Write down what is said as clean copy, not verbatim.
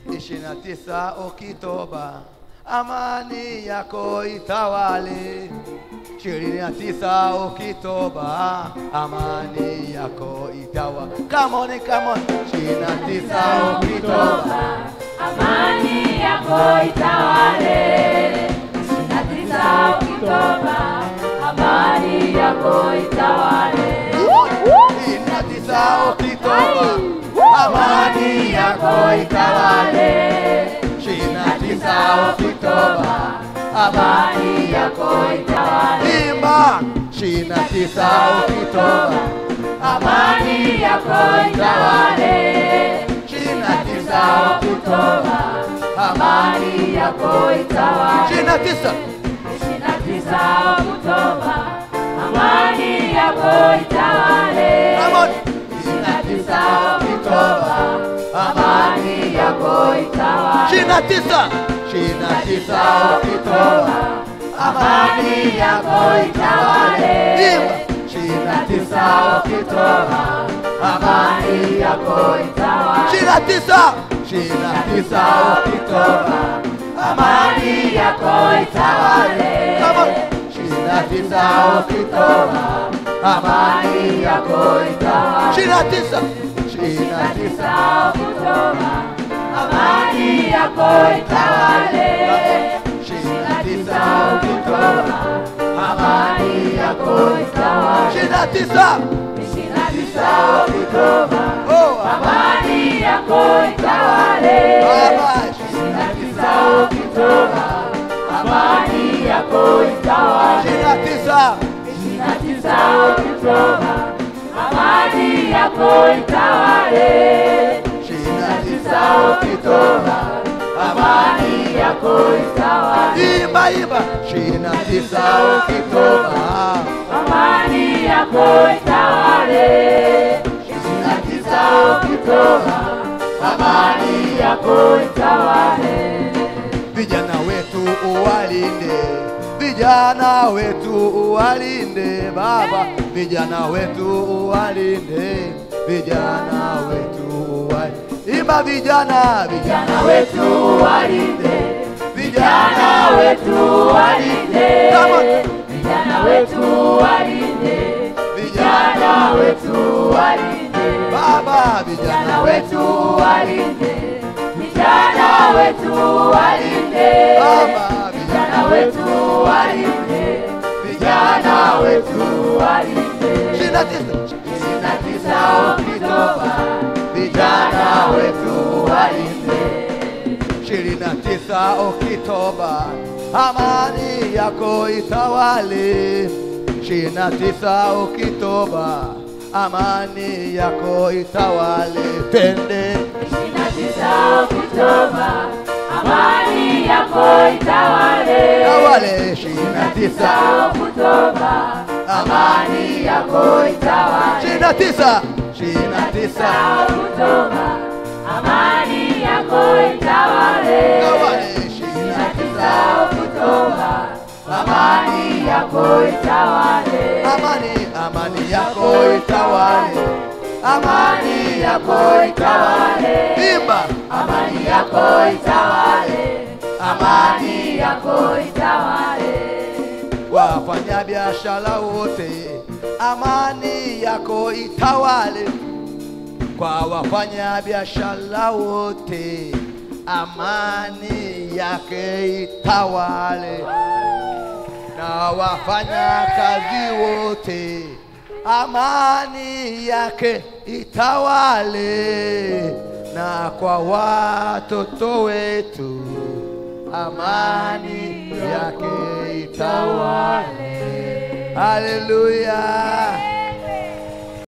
29 Oktoba, amani yako itawale. 29 Oktoba, amani yako itawale. Come on, come on. 29 Oktoba, amani yako itawale. 29 Oktoba, amani yako itawale. 29 Oktoba, amani yako itawale. 29 Oktoba, amani yako itawale. Imba 29 Oktoba, amani yako itawale. 29 Oktoba, amani yako itawale. 29 Oktoba, amani yako itawale. 29 Oktoba, amani yako itawale. 29 Oktoba, amani yako itawale. 29 Oktoba, amani yako itawale. 29 Oktoba, amani yako itawale. 29 Oktoba, amani yako itawale. 29 Oktoba, amani yako itawale. 29 Oktoba, amani yako itawale. 29 Oktoba, amani yako itawale. 29 Oktoba, amani yako itawale. 29 Oktoba, amani yako itawale. 29 Oktoba, amani yako itawale. Imba imba 29 Oktoba, amani yako itawale. 29 Oktoba, amani yako itawale. Vijana wetu uwalinde, vijana wetu uwalinde Baba, vijana wetu uwalinde, vijana wetu uwalinde. Imba vijana, vijana wetu uwalinde, vijana wetu uwalinde, vijana wetu uwalinde, vijana wetu uwalinde Baba, vijana wetu uwalinde, vijana wetu uwalinde Baba, vijana wetu uwalinde, vijana wetu uwalinde. 29 Oktoba, vijana wetu uwalinde. 29 Oktoba, amani yako itawale. 29 Oktoba, amani yako itawale. Tende 29 Oktoba, amani yako itawale. Tawale 29 Oktoba, amani yako itawale. 29 Oktoba, amani yako itawale. Tawale 29 Oktoba, amani yako itawale. Amani yako itawale. Amani yako itawale. Imba amani yako itawale. Amani yako itawale. Wafanya biashara wote, amani yako itawale. Kwa wafanya biashara wote, amani yake itawale. Na wafanya kazi wote, amani yake itawale. Na kwa watoto wetu, amani yake itawale. Hallelujah.